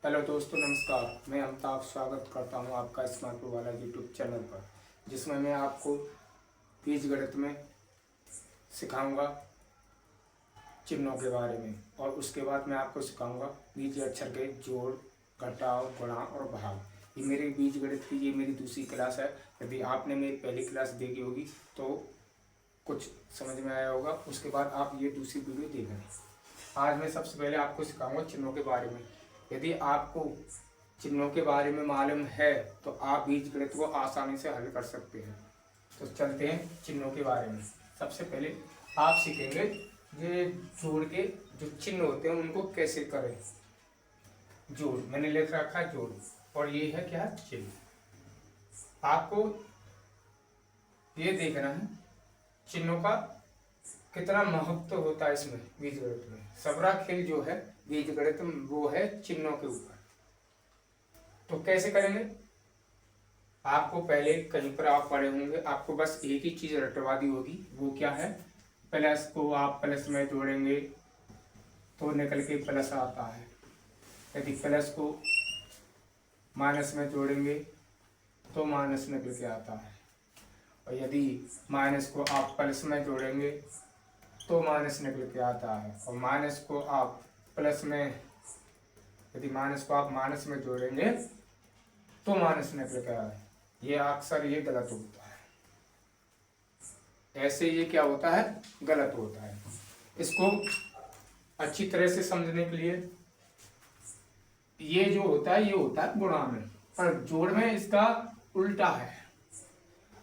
Hello दोस्तों, नमस्कार। मैं अमिताभ स्वागत करता हूं आपका स्मार्ट वाला यूट्यूब चैनल पर, जिसमें मैं आपको बीजगणित में सिखाऊंगा चिन्हों के बारे में। और उसके बाद मैं आपको सिखाऊंगा बीज अक्षर के जोड़, घटाव, गुणा और भाग। ये मेरी बीजगणित की ये मेरी दूसरी क्लास है। यदि आपने मेरी पहली क्लास देखी होगी तो कुछ समझ में आया होगा। उसके बाद आप ये दूसरी वीडियो देखें। आज मैं सबसे पहले आपको सिखाऊंगा चिन्हों के बारे में। यदि आपको चिन्हों के बारे में मालूम है तो आप बीजगणित को आसानी से हल कर सकते हैं। तो चलते हैं चिन्हों के बारे में। सबसे पहले आप सीखेंगे ये जोड़ के जो चिन्ह होते हैं उनको कैसे करें। जोड़ मैंने लिख रखा है जोड़, और ये है क्या, चिन्ह। आपको ये देखना है चिन्हों का कितना महत्व होता है इसमें बीजगणित में। सबरा खेल जो है बीजगणित में वो है चिन्हों के ऊपर। तो कैसे करेंगे, आपको पहले कहीं पर आप पढ़े होंगे, आपको बस एक ही चीज रटवा दी होगी। वो क्या है, प्लस को आप प्लस में जोड़ेंगे तो निकल के प्लस आता है। यदि प्लस को माइनस में जोड़ेंगे तो माइनस निकल के आता है। और यदि माइनस को आप प्लस में जोड़ेंगे तो माइनस निकल के आता है। और माइनस को आप प्लस में, यदि माइनस को आप माइनस में जोड़ेंगे तो माइनस निकल के आता है। ये अक्सर ये गलत होता है। ऐसे ये क्या होता है, गलत होता है। इसको अच्छी तरह से समझने के लिए ये जो होता है ये होता है गुणा में, पर जोड़ में इसका उल्टा है।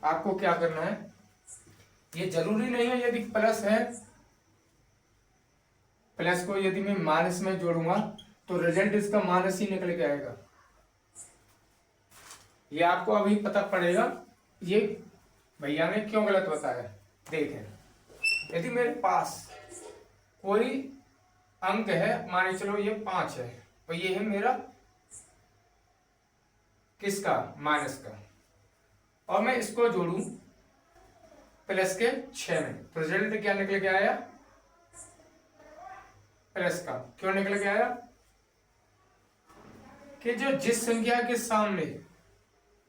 आपको क्या करना है, ये जरूरी नहीं है यदि प्लस है, प्लस को यदि मैं माइनस में जोड़ूंगा तो रिजल्ट इसका माइनस ही निकल के आएगा। ये आपको अभी पता पड़ेगा ये भैया ने क्यों गलत बताया। देखें, यदि मेरे पास कोई अंक है, मान चलो ये 5 है, और ये है मेरा किसका, माइनस का, और मैं इसको जोड़ूं प्लस के 6 में, तो रिजल्ट क्या निकल के आया, प्लस का। क्यों निकल के आया कि जो जिस संख्या के सामने,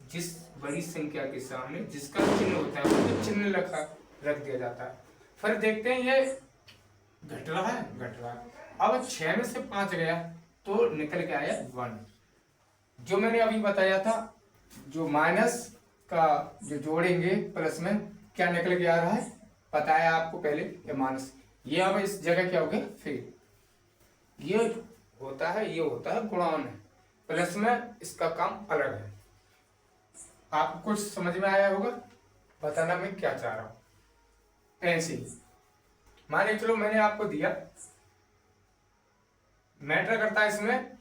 जिस बड़ी संख्या के सामने जिसका चिन्ह होता है वो चिन्ह रख दिया जाता है। फिर देखते हैं ये घट रहा है, घट रहा है। अब 6 में से 5 गया तो निकल के आया 1। जो मैंने अभी बताया था, जो माइनस का जो जोड़ेंगे प्लस में क्या निकल के आ रहा है, बताया आपको पहले, ये माइनस। ये अब इस जगह क्या हो गया, फिर ये होता है, ये होता है गुणा में। प्लस में इसका काम अलग है। आपको कुछ समझ में आया होगा, बताना मैं क्या चाह रहा हूं। ऐसे ही माने चलो मैंने आपको दिया, मैटर करता है इसमें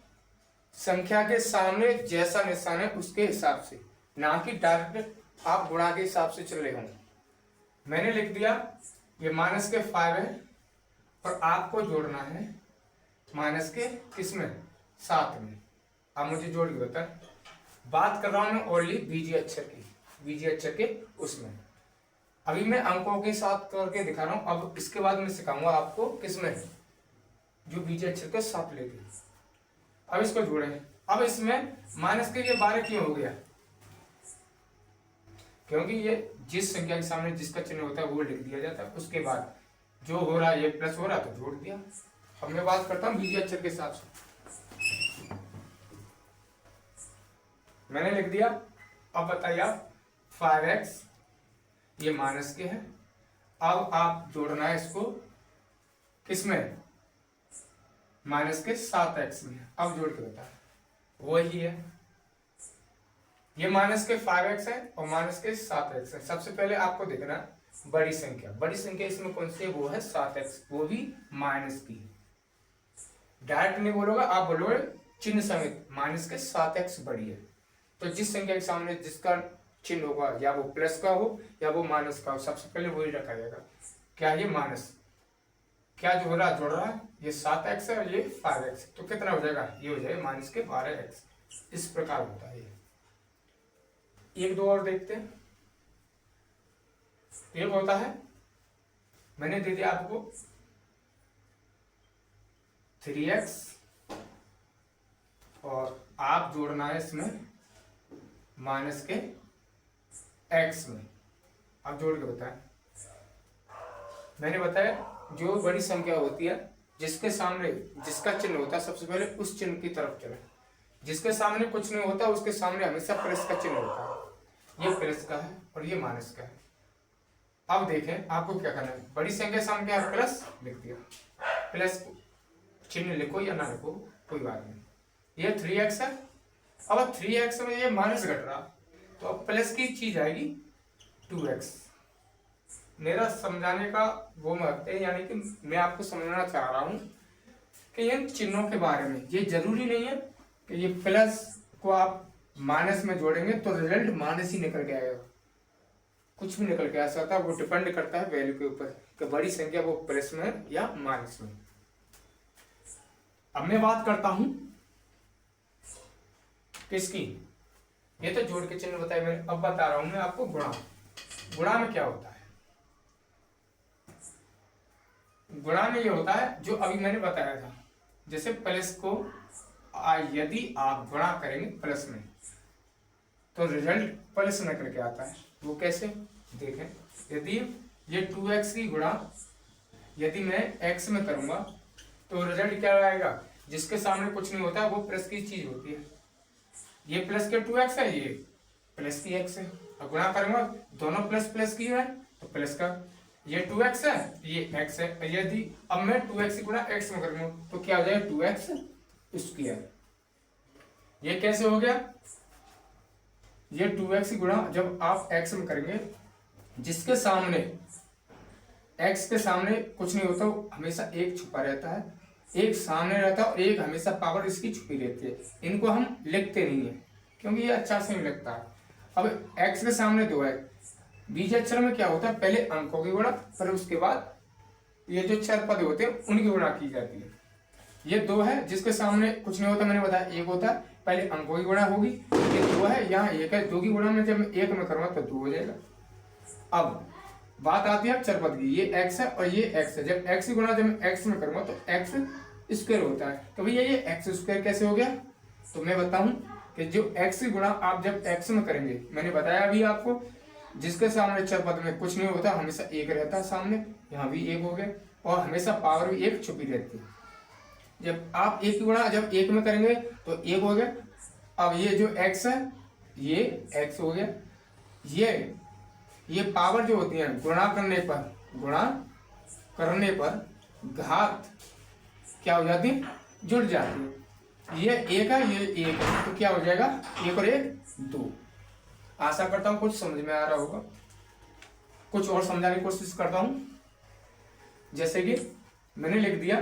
संख्या के सामने जैसा निशान है उसके हिसाब से, ना कि डायरेक्ट आप गुणा के हिसाब से चल रहे होंगे। मैंने लिख दिया ये माइनस के 5 है, और आपको जोड़ना है माइनस के किसमें, 7 में। अब मुझे जोड़ के बता, बात कर रहा हूं मैं ओनली बीजीय अक्षर की, बीजीय अक्षर के उसमें। अभी मैं अंकों के साथ करके दिखा रहा हूं। अब इसके बाद मैं सिखाऊंगा आपको किसमें, जो बीजीय अक्षर के साथ लेके। अब इसको जोड़ें। अब इसमें माइनस के ये 12 क्यों हो गया, क्योंकि ये जिस संख्या के सामने जिसका चिन्ह होता है वो लिख दिया जाता है। उसके बाद जो हो रहा है ये प्लस हो रहा है तो जोड़ दिया। अब मैं बात करता हूं बीजीय अक्षर के हिसाब से। मैंने लिख दिया। अब बताइए आप 5x, ये माइनस के है। अब आप जोड़ना है इसको किसमें, माइनस के 7x में। अब जोड़ के बता, वही है, ये माइनस के 5x है और माइनस के 7x है। सबसे पहले आपको देखना बड़ी संख्या, बड़ी संख्या इसमें कौन सी है, वो है 7x, वो भी माइनस की। डायरेक्ट नहीं बोलोगे, आप बोलोगे चिन्ह समेत, माइनस के 7x बड़ी है। तो जिस संख्या के सामने जिसका चिन्ह होगा, या वो प्लस का हो या वो माइनस का हो, सबसे पहले वही रखा जाएगा। क्या ये माइनस, क्या जो हो रहा है, जोड़ रहा है, ये 7x है और ये 5x, तो कितना हो जाएगा, ये हो जाएगा माइनस के 12x। इस प्रकार होता है ये। एक दो और देखते हैं। एक होता है, मैंने दे दिया आपको 3x और आप जोड़ना है इसमें माइनस के एक्स में। आप जोड़ के बताएं। मैंने बताया जो बड़ी संख्या होती है जिसके सामने जिसका चिन्ह होता है सबसे पहले उस चिन्ह की तरफ चले। जिसके सामने कुछ नहीं होता उसके सामने हमेशा प्लस का चिन्ह होता है। ये प्लस का है और ये माइनस का है। अब देखें आपको क्या करना है। बड़ी संख्या सामने क्या है, प्लस लिख दिया। प्लस चिन्ह लिखो या ना लिखो कोई बात नहीं। ये 3x है। अब 3x में ये माइनस घट रहा तो अब प्लस की चीज आएगी 2x। मेरा समझाने का वो मत है, यानी कि मैं आपको समझाना चाह रहा हूं कि इन चिन्हों के बारे में ये जरूरी नहीं है कि ये प्लस को आप माइनस में जोड़ेंगे तो रिजल्ट माइनस ही निकल के आएगा। कुछ भी निकल के आ सकता है, वो डिपेंड करता है वैल्यू के ऊपर कि बड़ी संख्या वो प्लस में है या माइनस में। अब मैं बात करता हूं किसकी, ये तो जोड़ के चिन्ह बताया मैंने। अब बता रहा हूं मैं आपको गुणा। गुणा में क्या होता है? गुणा में ये होता है जो अभी मैंने बताया था, जैसे प्लस को यदि आप गुणा करेंगे प्लस में तो रिजल्ट प्लस में करके आता है। वो कैसे देखें, यदि ये 2x की गुणा यदि मैं x में करूंगा तो रिजल्ट क्या आएगा, जिसके सामने कुछ नहीं होता वो प्लस की चीज होती है। ये प्लस के 2x है, ये प्लस की x है। अब गुणा करूंगा दोनों प्लस प्लस की है तो प्लस का, ये 2x है ये x है। यदि अब मैं 2x की गुणा x में करूंगा तो क्या हो जाएगा 2x स्क्वायर। ये कैसे हो गया, ये 2x की गुणा जब आप x में करेंगे जिसके सामने x के सामने कुछ नहीं होता हमेशा एक छुपा रहता है, एक सामने रहता है और एक हमेशा पावर इसकी छुपी रहती है। इनको हम लिखते नहीं है क्योंकि ये अच्छा से नहीं लगता है। अब x के सामने 2 है, बीज अक्षर में क्या होता है पहले अंकों की गुणा फिर उसके बाद ये जो चार पद होते हैं उनकी गुणा की जाती है। ये 2 है जिसके सामने कुछ नहीं होता, मैंने बताया एक होता है, पहले अंकों की गुणा होगी। ये 2 है, यहाँ 1 है, 2 की गुणा में जब मैं 1 में करूंगा तो 2 हो जाएगा। अब बात आती है अक्षर पद की, ये x है और ये x है। जब x की गुणा जब मैं x में करूंगा तो x स्क्वायर होता है। तो भैया ये x स्क्वायर कैसे हो गया, तो मैं बताऊं कि जो x की गुणा आप जब x में करेंगे, मैंने बताया अभी आपको, जिसके सामने अक्षर पद में कुछ नहीं होता हमेशा एक रहता है सामने, यहाँ भी एक हो गया और हमेशा पावर भी एक छुपी रहती है। जब आप एक की गुणा जब 1 में करेंगे तो 1 हो गया। अब ये जो x है ये x हो गया। ये पावर जो होती है गुणा करने पर घात क्या हो जाती है, जुड़ जाती है। ये 1 है ये 1 है तो क्या हो जाएगा 1 और 1 2। आशा करता हूं कुछ समझ में आ रहा होगा। कुछ और समझाने की कोशिश करता हूं। जैसे कि मैंने लिख दिया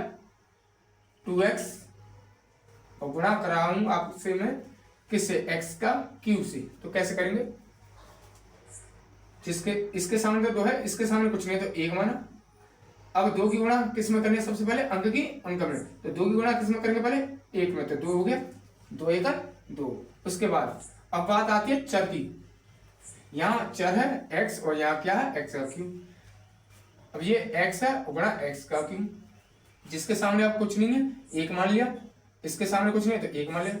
2x और गुणा कर रहा हूं आपसे मैं किससे, x का q से। तो कैसे करेंगे, जिसके इसके सामने तो 2 है, इसके सामने कुछ नहीं तो 1 माना। अब 2 की गुणा किस में करनी है, सबसे पहले अंक में, तो 2 की गुणा किस में करेंगे पहले 1 में, तो 2 हो गया, 2 1 2। उसके बाद अब बात आती है चर की। यहाँ चर है x और यहाँ क्या है x का q। अब ये x है और गुणा x का q, जिसके सामने आप कुछ नहीं है 1 मान लिया, इसके सामने कुछ नहीं है तो 1 मान लिया।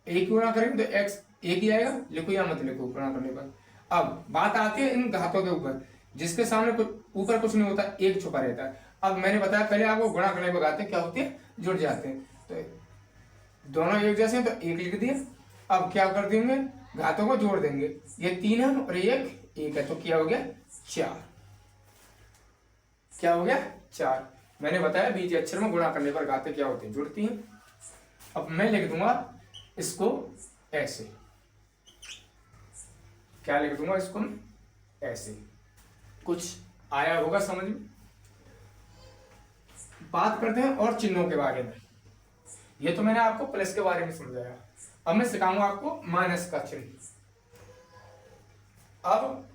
1 गुणा करेंगे तो x 1 ही आएगा, लिखो या मत लिखो गुणा करने पर। अब बात आती है इन घातों के ऊपर, जिसके सामने कुछ ऊपर कुछ नहीं होता एक छुपा रहता है। अब मैंने बताया पहले आपको गुणा करने पर घाते क्या होती है, जुड़ जाते हैं। तो दोनों एक जैसे हैं तो 1 लिख दिया। अब क्या कर देंगे, घातों को जोड़ देंगे। ये 3 है और 1 है तो क्या हो गया 4। क्या हो गया 4। मैंने बताया बीज अक्षर में गुणा करने पर घातें क्या होती हैं, जुड़ती हैं। अब मैं लिख दूंगा इसको ऐसे, क्या लिख दूंगा इसको ऐसे। कुछ आया होगा समझ में। बात करते हैं और चिन्हों के बारे में। ये तो मैंने आपको प्लस के बारे में समझाया, अब मैं सिखाऊंगा आपको माइनस का चिन्ह। अब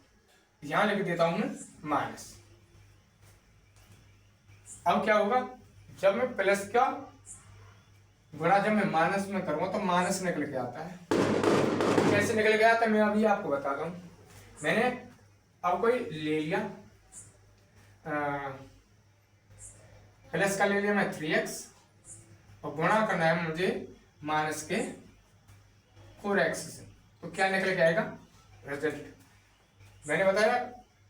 यहां लिख देता हूं मैं माइनस। अब क्या होगा, जब मैं प्लस का गुणा जब मैं माइनस में करूंगा तो माइनस निकल के आता है। कैसे निकल के आता है मैं अभी आपको बताता हूं। मैंने अब कोई ले लिया प्लस का ले लिया मैं 3x और गुणा करना है मुझे माइनस के 4x से, तो क्या निकल के आएगा रिजल्ट। मैंने बताया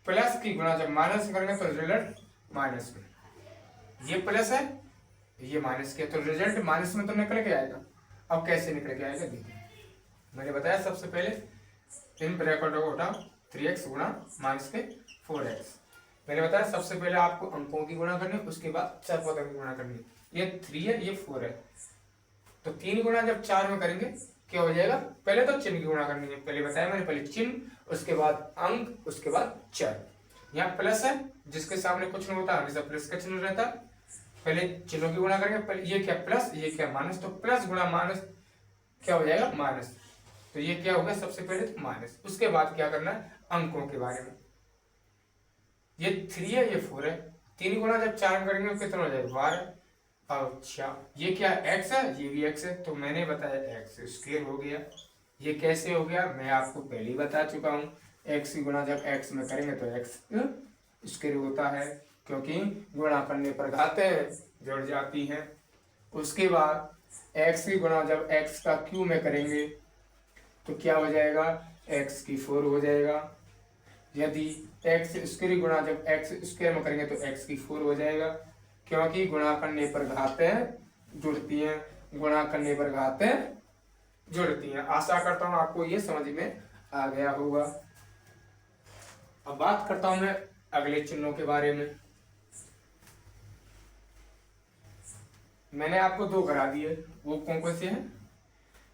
प्लस की गुणा जब माइनस करेंगे तो रिजल्ट माइनस में, ये प्लस है ये माइनस के, तो रिजल्ट माइनस में तो निकल के आएगा। अब कैसे निकल के आएगा देखिए, मैंने बताया सबसे पहले इन ब्रैकेटों को उठाओ 3x गुणा माइनस के 4x। मैंने बताया सबसे पहले आपको अंकों की गुणा करनी, उसके बाद चर पदों की गुणा करनी। ये 3 है ये 4 है, तो 3 गुणा जब 4 में करेंगे क्या हो जाएगा, पहले तो चिन्ह की गुणा करनी है, पहले बताया मैंने, पहले चिन्ह उसके बाद अंक उसके बाद चर। यहाँ प्लस है जिसके सामने कुछ नहीं होता हमेशा प्लस का चिन्ह रहता है, पहले चिन्हों की गुणा करेंगे, पहले ये क्या प्लस ये क्या माइनस, तो प्लस गुणा माइनस क्या हो जाएगा माइनस, तो ये क्या होगा सबसे पहले तो माइनस। उसके बाद क्या करना है अंकों के बारे में, ये 3 है ये 4 है, 3 गुणा जब 4 में करेंगे कितना हो जाएगा 12। अच्छा ये क्या x है, ये भी x है, तो मैंने बताया x स्क्वायर हो गया। ये कैसे हो गया मैं आपको पहले ही बता चुका हूँ, x की गुणा जब x में करेंगे तो x स्क्वायर होता है, क्योंकि गुणा करने पर घातें जुड़ जाती हैं। उसके बाद x की गुणा जब x का क्यू में करेंगे तो क्या हो जाएगा x की 4 हो जाएगा। यदि x स्क्वायर गुणा जब x स्क्वायर में करेंगे तो x की 4 हो जाएगा, क्योंकि गुणा करने पर घातें जुड़ती हैं, गुणा करने पर घातें जुड़ती हैं। आशा करता हूँ आपको ये समझ में आ गया होगा। अब बात करता हूँ मैं अगले चिन्हों के बारे में। मैंने आपको 2 करा दिए, वो कौन कौन से हैं,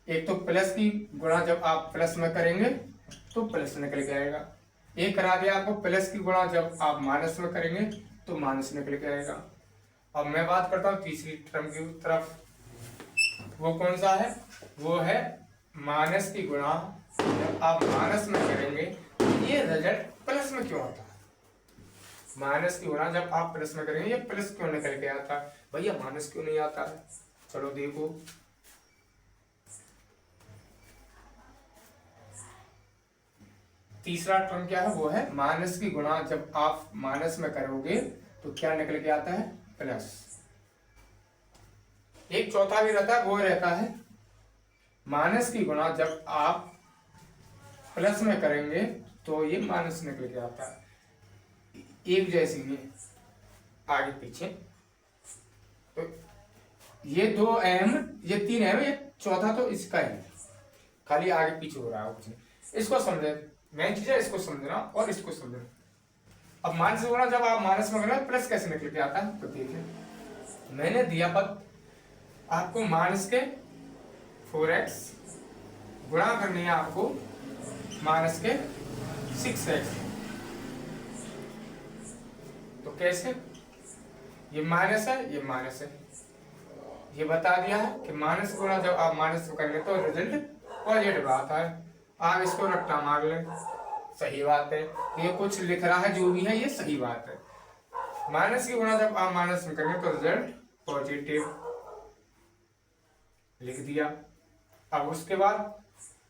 एक तो प्लस की गुणा जब आप प्लस में करेंगे तो प्लस निकल के आएगा, एक करा दिया आपको प्लस की गुणा जब आप माइनस में करेंगे तो माइनस निकल के आएगा। अब मैं बात करता हूँ तीसरी टर्म की तरफ, वो कौन सा है, वो है माइनस की गुणा जब आप माइनस में करेंगे तो ये रिजल्ट प्लस में क्यों आता है। माइनस की गुणा जब आप प्लस में करेंगे ये प्लस क्यों निकल के आता है, भैया माइनस क्यों नहीं आता है, चलो देखो। तीसरा टर्म क्या है, वो है माइनस की गुणा जब आप माइनस में करोगे तो क्या निकल के आता है प्लस। एक चौथा भी रहता है, वो रहता है माइनस की गुणा जब आप प्लस में करेंगे तो ये माइनस निकल के आता है, एक जैसी नहीं आगे पीछे। तो ये 2 अहम ये 3 अहम, ये चौथा तो इसका ही खाली आगे पीछे हो रहा है कुछ, इसको समझे, मेन चीज है इसको समझना और इसको समझना। अब माइनस गुणा जब आप माइनस में करेंगे प्लस कैसे निकल के आता है, तो देखिए मैंने दिया पद आपको माइनस के 4x गुणा करनी है आपको माइनस के 6x, तो कैसे, ये माइनस है ये माइनस है, ये बता दिया है कि माइनस गुणा जब आप माइनस करेंगे तो रिजल्ट पॉजिटिव आता है। आप इसको रट्टा मार लें, सही बात है, ये कुछ लिख रहा है जो भी है ये सही बात है। माइनस की गुणा जब आप माइनस में करेंगे तो रिजल्ट पॉजिटिव लिख दिया। अब उसके बाद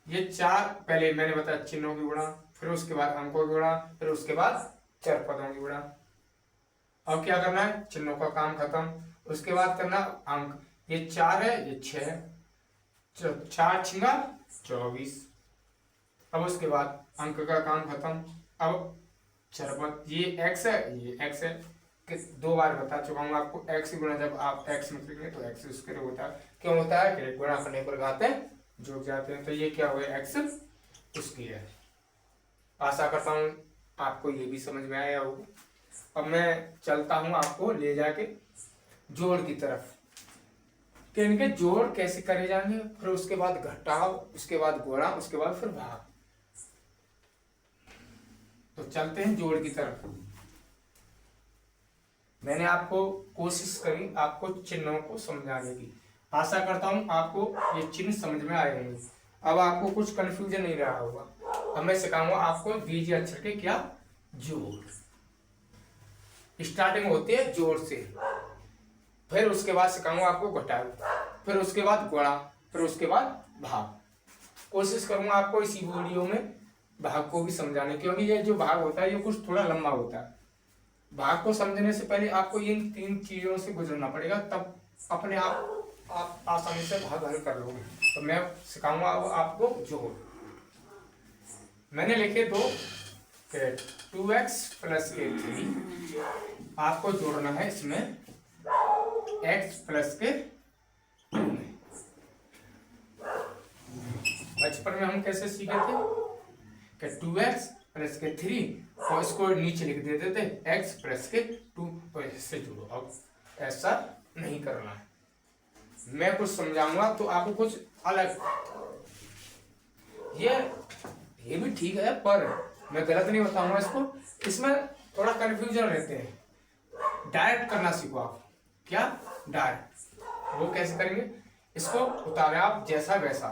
ये 4 पहले मैंने बताया चिन्हों की गुणा, फिर उसके बाद अंकों की गुणा, फिर उसके बाद चर पदों की गुणा। अब क्या करना है, चिन्हों का काम खत्म, उसके बाद करना अंक, ये 4 है ये 6 है, 4 छिंगा 24। अब उसके बाद अंक का काम खत्म। अब चरपद ये x है ये x है, 2 बार बता चुका हूँ आपको, x गुणा जब आप x में करेंगे तो x स्क्वायर होता है, क्यों होता है कि गुणा करने पर घातें जुड़ जाते हैं, तो ये क्या हुआ x स्क्वायर। आशा करता हूँ आपको ये भी समझ में आया होगा। अब मैं चलता हूँ आपको ले जाके जोड़ की तरफ, कि इनके जोड़ कैसे करे जाएंगे, फिर उसके बाद घटाव, उसके बाद गुणा, उसके बाद फिर भाग। तो चलते हैं जोड़ की तरफ। मैंने आपको कोशिश करी आपको चिन्हों को समझाने की, आशा करता हूं आपको ये चिन्ह समझ में आए होंगे। अब आपको कुछ कंफ्यूजन नहीं रहा होगा। अब मैं सिखाऊंगा आपको बीज अक्षर के क्या जोड़। स्टार्टिंग होती है जोड़ से, फिर उसके बाद सिखाऊंगा आपको घटाव, फिर उसके बाद गुणा, फिर उसके बाद भाग। कोशिश करूंगा आपको इसी वीडियो में भाग को भी समझाने, क्योंकि ये जो भाग होता है ये कुछ थोड़ा लंबा होता है। भाग को समझने से पहले आपको इन 3 चीजों से गुजरना पड़ेगा, तब अपने आप आप आसानी से भाग हल कर लोगे। तो मैं सिखाऊंगा अब आपको जोड़। मैंने लिखे दो कि 2x प्लस के 3 आपको जोड़ना है इसमें x प्लस के 2 में। बचपन में हम कैसे सीखे थे कि 2x प्लस के 3 और इसको नीचे लिख देते थे x प्लस के 2 और इससे जोड़ो। अब ऐसा नहीं करना है, मैं कुछ समझाऊंगा तो आपको कुछ अलग। ये भी ठीक है पर मैं गलत नहीं बताऊंगा इसको, इसमें थोड़ा कंफ्यूजन रहते हैं। डायरेक्ट करना सीखो आप। क्या डायरेक्ट? वो कैसे करेंगे? इसको उतारे आप जैसा वैसा।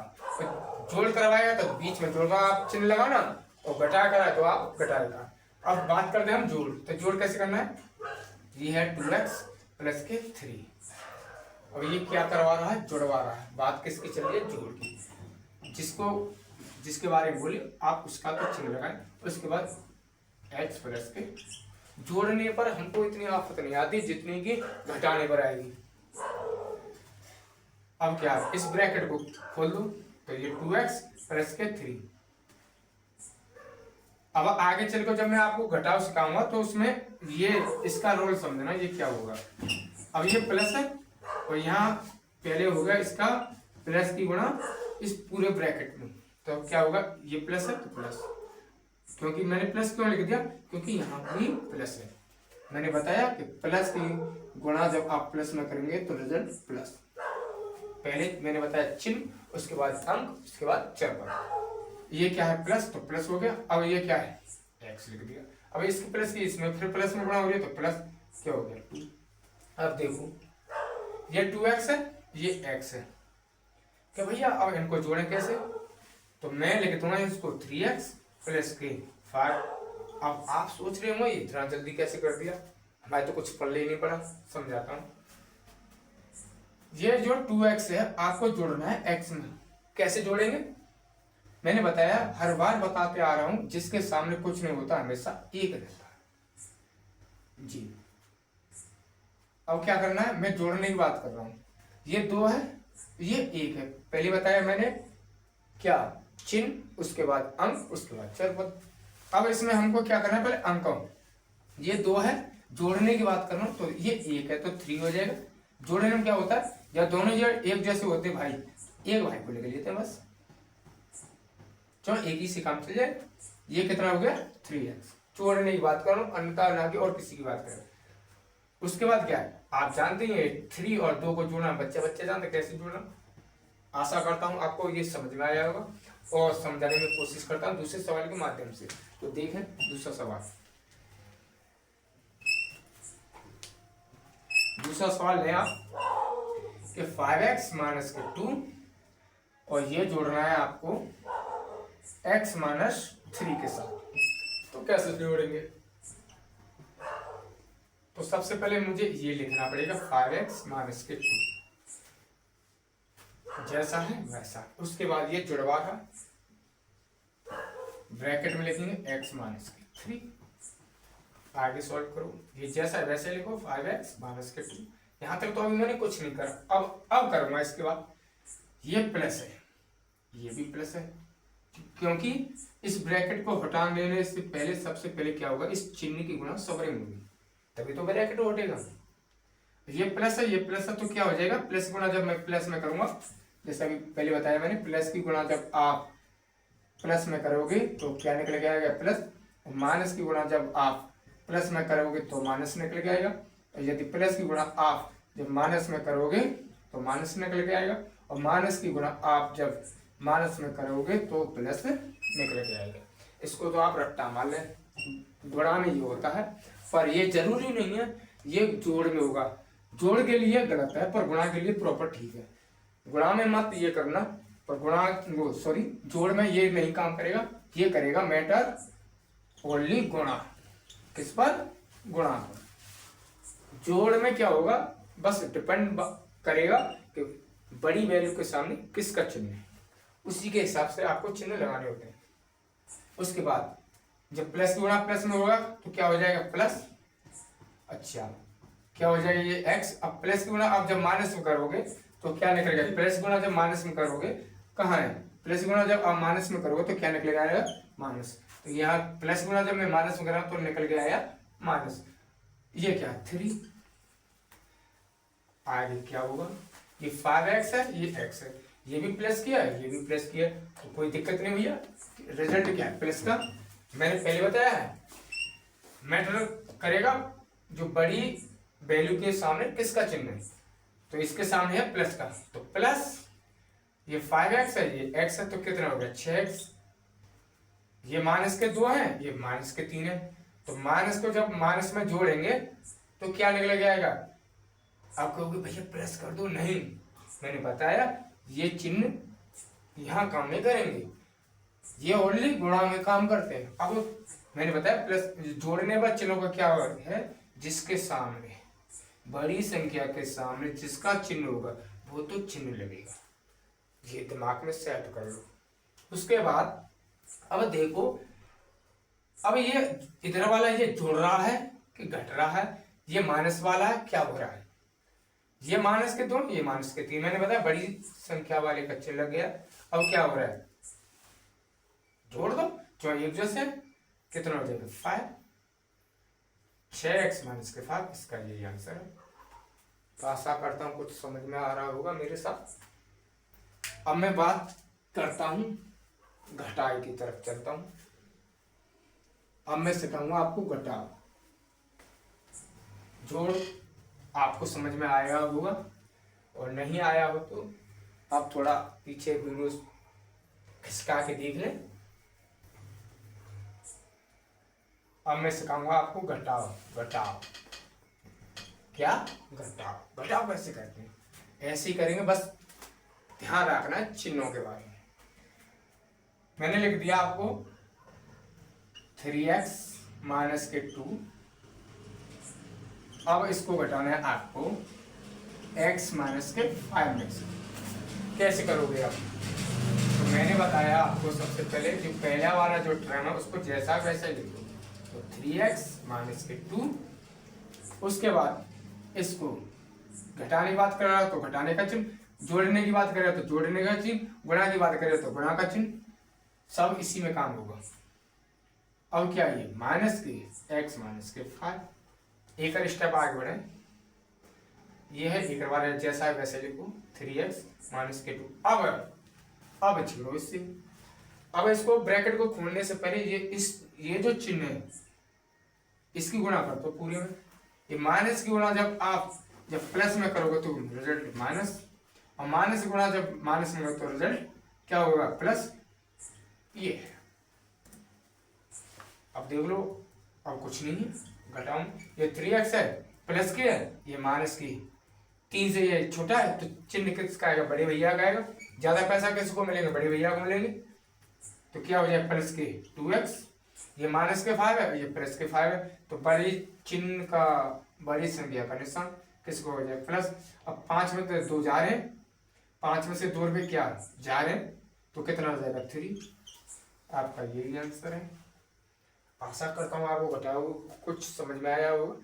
जोड़ करवाएगा तो बीच में जोड़ का आप चिन्ह लगाना और घटा कराए तो आप घटाएगा। अब बात करते हैं हम जोड़। तो जोड़ कैसे करना है? ये है 2x प्लस के 3। अब ये क्या करवा रहा है? जोड़वा रहा है। बात किसकी चल रही है? जोड़ की। जिसके बारे में बोले आप उसका तो चिन्ह लगाएं। उसके बाद x प्लस के जोड़ने पर हमको इतनी आफत नहीं आती जितनी कि घटाने पर आएगी। अब क्या, इस ब्रैकेट को खोल दो तो ये 2x प्लस के 3। अब आगे चलकर जब मैं आपको घटाव सिखाऊंगा तो उसमें ये इसका रोल समझना ये क्या होगा। अब ये प्लस है और यहाँ पहले होगा इसका प्लस की गुणा इस पूरे ब्रैकेट में। तो क्या होगा? ये प्लस है तो प्लस, क्योंकि मैंने प्लस क्यों लिख दिया? क्योंकि यहाँ भी प्लस है। मैंने बताया कि प्लस की गुणा जब आप प्लस में करेंगे तो रिजल्ट प्लस। पहले मैंने बताया चिन्ह, उसके बाद अंक, उसके बाद चर। ये क्या है? प्लस, तो प्लस हो गया। अब ये क्या है? एक्स लिख दिया। अब इसकी प्लस की इसमें फिर प्लस में गुणा हो गया तो प्लस क्या हो गया? 2। अब देखो ये 2x है, ये x है। क्या भैया अब इनको जोड़ें कैसे? तो मैं लिख दूंगा इसको 3x प्लस के 5। अब आप सोच रहे हो मैं इतना जल्दी कैसे कर दिया? हमारे तो कुछ पढ़ने ही नहीं पड़ा। समझाता हूँ। ये जो 2x है आपको जोड़ना है x में। कैसे जोड़ेंगे? मैंने बताया, हर बार बताते आ रहा हूं, जिसके सामने कुछ नहीं होता हमेशा एक रहता है जी। अब क्या करना है? मैं जोड़ने की बात कर रहा हूं। ये 2 है, ये 1 है। पहले बताया मैंने क्या? चिन्ह, उसके बाद अंक, उसके बाद चर पद। अब इसमें हमको क्या करना है? पहले अंक। ये 2 है, जोड़ने की बात कर रहा हूं तो ये 1 है तो 3 हो जाएगा। जोड़ने में क्या होता है? या दोनों एक जैसे होते हैं भाई, एक भाई को लेकर लेते हैं बस। चलो एक ही से काम चल जाए। ये कितना हो गया? 3x। जोड़ने की बात कर रहा हूं, अन्यथा ना कि और किसी की बात करें। उसके बाद क्या है? आप जानते हैं 3 और 2 को जोड़ना बच्चे जानते कैसे जोड़ना। आशा करता हूं आपको ये समझ में आया होगा और समझाने में कोशिश करता हूं दूसरे सवाल के माध्यम से। तो देखें दूसरा सवाल। दूसरा सवाल है आप कि 5x माइनस के 2 और ये जोड़ना है आपको x माइनस 3 के साथ। तो कैसे जोड़ेंगे? तो सबसे पहले मुझे ये लिखना पड़ेगा 5x माइनस के 2 जैसा है वैसा। उसके बाद ये जुड़वा का ब्रैकेट में लिखेंगे x माइनस के 3। आगे सॉल्व करो, ये जैसा है वैसे लिखो 5x माइनस के 2। यहां तक तो अभी मैंने कुछ नहीं करा। अब करूंगा इसके बाद। ये प्लस है, ये भी प्लस है, क्योंकि इस ब्रैकेट को हटा देने से पहले सबसे पहले क्या होगा? इस चिन्ह की गुणा सबरिंग होगी, तभी तो ब्रैकेट हटेगा। ये प्लस है, ये प्लस है, तो क्या हो जाएगा? प्लस गुणा जब मैं प्लस में करूंगा, जैसा कि पहले बताया मैंने, प्लस की गुणा जब आप प्लस में करोगे तो क्या निकल के आएगा? प्लस। माइनस की गुणा जब आप प्लस में करोगे तो माइनस निकल के आएगा। और यदि प्लस की गुणा आप जब माइनस में करोगे तो माइनस निकल के आएगा। और माइनस की गुणा आप जब माइनस में करोगे तो प्लस निकल के आएगा। इसको तो आप रट्टा मार लें, गुणा में ये होता है, पर ये जरूरी नहीं है ये जोड़ में होगा। जोड़ के लिए गलत है पर गुणा के लिए प्रॉपर ठीक है। गुणा में मत ये करना, पर जोड़ में ये नहीं काम करेगा। ये करेगा मैटर ओनली गुणा। किस पर? गुणा पर। जोड़ में क्या होगा? बस डिपेंड करेगा कि बड़ी वैल्यू के सामने किसका चिन्ह है, उसी के हिसाब से आपको चिन्ह लगाने होते हैं। उसके बाद जब प्लस की गुणा प्लस में होगा तो क्या हो जाएगा? प्लस। अच्छा क्या हो जाएगा? ये x। अब प्लस की गुणा आप जब माइनस में करोगे तो क्या निकलेगा, प्लस गुणा जब माइनस में करोगे, कहाँ है प्लस गुणा जब आप माइनस में करोगे तो क्या निकलेगा आएगा माइनस। तो यहाँ प्लस गुणा जब मैं माइनस में कर रहा हूं तो निकल के आया माइनस। ये क्या 3, आगे क्या होगा, ये 5x है, ये x है, ये भी प्लस किया है, ये भी प्लस किया है, तो कोई दिक्कत नहीं भैया। रिजल्ट क्या है प्लस का, मैंने पहले बताया है मैटर करेगा जो बड़ी वैल्यू के सामने किसका चिन्ह है, तो इसके सामने है प्लस का, तो प्लस ये 5x है, ये x है, तो कितना हो गया 6x। ये माइनस के 2 हैं, ये माइनस के 3 है, तो माइनस को जब माइनस में जोड़ेंगे तो क्या निकल आएगा। आप कहोगे भैया प्लस कर दो, नहीं, मैंने बताया ये चिन्ह यहाँ काम नहीं करेंगे, ये ओनली गुणा में काम करते हैं। अब मैंने बताया प्लस जोड़ने वाले चिन्हों का क्या है, जिसके सामने बड़ी संख्या के सामने जिसका चिन्ह होगा वो तो चिन्ह लगेगा, ये दिमाग में सेट कर लो। उसके बाद अब देखो, अब ये इधर वाला ये जुड़ रहा है कि घट रहा है, ये माइनस वाला है क्या हो रहा है, ये माइनस के 2, ये माइनस के 3, मैंने बताया बड़ी संख्या वाले का चिन्ह लग गया। अब क्या हो रहा है, जोड़ दो जो एक जैसे, कितना हो जाएगा 5, 6x माइनस के 5, इसका यही आंसर है। तो आशा करता हूं कुछ समझ में आ रहा होगा मेरे साथ। अब मैं बात करता हूं घटाई की तरफ चलता हूं। अब मैं सिखाऊंगा आपको घटाओ, जोड़ आपको समझ में आया होगा, और नहीं आया हो तो आप थोड़ा पीछे वीडियो खिसका के देख लें। अब मैं सिखाऊंगा आपको घटाओ। घटाओ क्या, घटाओ, घटाओ कैसे करते हैं, ऐसे ही करेंगे, बस ध्यान रखना है चिन्हों के बारे में। मैंने लिख दिया आपको 3x माइनस के 2, अब इसको घटाना है आपको x माइनस के 5 में से। कैसे करोगे आप, तो मैंने बताया आपको सबसे पहले जो पहला वाला जो टर्म है उसको जैसा वैसा लिख दो, तो 3x माइनस के 2, उसके बाद इसको घटाने की बात कर रहा है तो घटाने का चिन्ह, जोड़ने की बात कर रहे हो तो जोड़ने का चिन्ह, गुणा की बात कर रहे हो तो गुणा का चिन्ह, सब इसी में काम होगा। अब क्या ये माइनस के x माइनस के 5, एक और स्टेप आगे बढ़े, ये है एक बार जैसा है वैसे लिखो 3x माइनस के 2। अब छोड़ो इससे, अब इसको ब्रैकेट को खोलने से पहले ये जो चिन्ह है इसकी गुणा कर दो पूरे में। ये माइनस की गुणा जब प्लस में करोगे तो रिजल्ट माइनस, और माइनस गुणा जब माइनस में तो रिजल्ट क्या होगा प्लस। ये है, अब देख लो, अब कुछ नहीं है, घटाऊं, ये 3x है प्लस की है, ये माइनस की, 3 से ये छोटा है तो चिन्ह किसका आएगा, बड़े भैया का आएगा। ज्यादा पैसा किसको मिलेगा, बड़े भैया को मिलेंगे, तो क्या हो जाए प्लस के 2x, ये माइनस के 5 है, ये प्लस के 5 है, तो बड़ी चिन्ह का बड़ी संख्या का निशान किसको हो जाए प्लस। अब 5 में तो 2 जा रहे हैं, 5 में से 2 रुपये क्या जा रहे हैं, तो कितना हो जाएगा 3। आपका यही आंसर है। आशा करता हूँ आपको घटाओ कुछ समझ में आया होगा,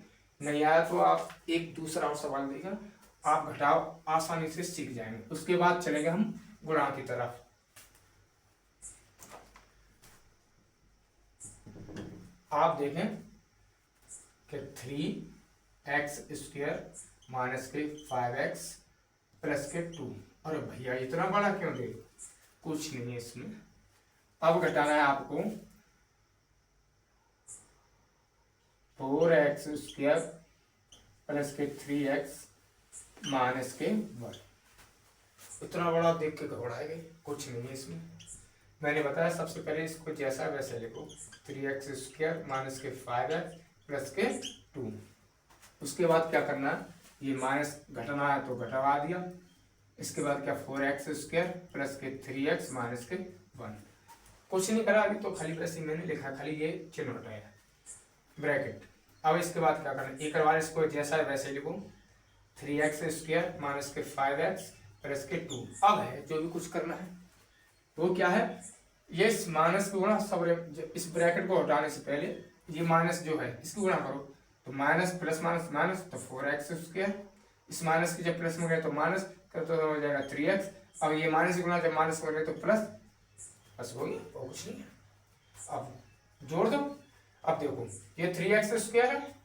नहीं आया तो आप एक दूसरा और सवाल देगा, आप घटाओ आसानी से सीख जाएंगे। उसके बाद चलेंगे हम गुणा की तरफ। आप देखें कि 3x स्क्वायर माइनस के 5x प्लस के 2, अरे भैया इतना बड़ा क्यों दे, कुछ नहीं है इसमें। अब घटाना है आपको 4x स्क्वायर प्लस के 3x माइनस के 1, इतना बड़ा देख के घबराएंगे, कुछ नहीं है इसमें। मैंने बताया सबसे पहले इसको जैसा वैसे लिखो, 3x स्क्वायर माइनस के 5x प्लस के 2। उसके बाद क्या करना है, ये माइनस घटाना है तो घटवा दिया, इसके बाद क्या 4x स्क्वायर प्लस के 3x माइनस के 1, कुछ नहीं करा अभी तो, खाली वैसे मैंने लिखा, खाली ये चिन्ह हटाया ब्रैकेट। अब इसके बाद क्या करना, एक बार इसको जैसा है वैसे लिखो, 3x स्क्वायर माइनस के 5x प्लस के 2। अब है जो भी कुछ करना है वो क्या है, ये माइनस की गुणा सब, इस ब्रैकेट को हटाने से पहले ये माइनस जो है इसकी गुणा करो, तो माइनस प्लस माइनस माइनस, तो 4x स्क्वायर, इस माइनस की जब प्लस में गए तो माइनस तो हो जाएगा 3x। अब ये माइनस गुना जब माइनस करेंगे तो प्लस, बस हो गया और कुछ नहीं है। अब जोड़ दो। अब देखो ये 3x स्क्वायर है,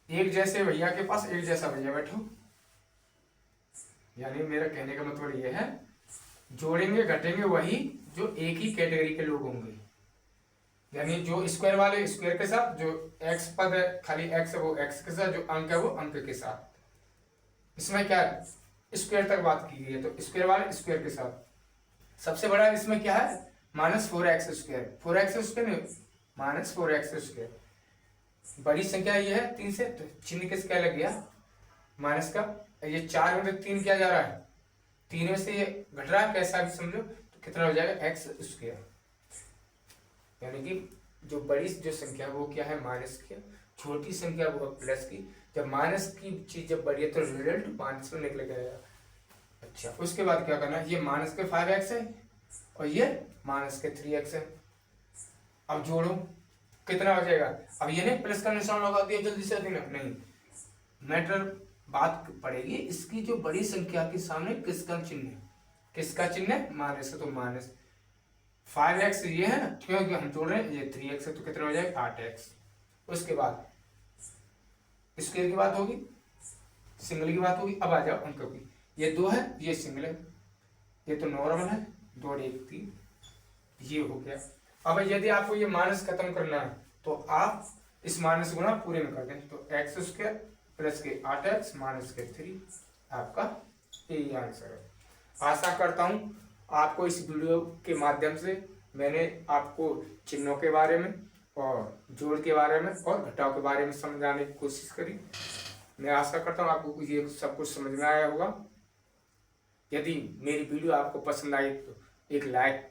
एक जैसे भैया के पास एक जैसा भैया बैठो, यानी मेरा कहने का मतलब ये है जोड़ेंगे घटेंगे वही जो एक ही कैटेगरी के लोग होंगे, यानी जो स्क्वायर वाले स्क्वायर के साथ, जो एक्स पद है खाली एक्स है वो एक्स के साथ, जो अंक है वो अंक के साथ। इसमें क्या है स्क्वायर तक बात की गई है, तो स्क्वायर वाले स्क्वायर के साथ। सबसे बड़ा इसमें क्या है -4x स्क्वायर, 4x स्क्वायर नहीं -4x स्क्वायर। बड़ी संख्या ये है 3 से, तो चिन्ह किसका लग गया माइनस का। ये 4 में 3 क्या जा रहा है, 3 में से ये घट रहा है, कैसा भी समझो, तो कितना हो जाएगा x स्क्वायर। यानी कि जो बड़ी जो संख्या वो क्या है माइनस की, छोटी संख्या वो प्लस की। जब माइनस की चीज जब बड़ी है तो रिजल्ट माइनस में निकल गया। अच्छा उसके बाद क्या करना है, ये माइनस के 5x है और ये माइनस के 3x है। अब जोड़ो कितना हो जाएगा। अब ये नहीं प्लस का निशान लगा दिया जल्दी से नहीं, मैटर बात पड़ेगी इसकी जो बड़ी संख्या के सामने किसका चिन्ह है, किसका चिन्ह है माइनस है, तो माइनस 5x ये है ना, क्योंकि हम जोड़ रहे हैं, ये 3x है तो कितना हो जाएगा 8x। उसके बाद स्क्वायर की बात होगी, सिंगल की बात होगी। अब आ जाओ अंक की, ये 2 है ये सिंगल है, ये तो नॉर्मल है 2 और 1 3, ये हो गया। अब यदि आपको ये माइनस खत्म करना है तो आप इस माइनस गुना पूरे में कर दें, तो एक्स स्क्वायर प्लस के 8x माइनस के 3, आपका यही आंसर है। आशा करता हूँ आपको इस वीडियो के माध्यम से मैंने आपको चिन्हों के बारे में और जोड़ के बारे में और घटाव के बारे में समझाने की कोशिश करी। मैं आशा करता हूँ आपको ये सब कुछ समझ में आया होगा। यदि मेरी वीडियो आपको पसंद आई तो एक लाइक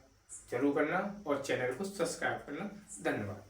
जरूर करना और चैनल को सब्सक्राइब करना। धन्यवाद।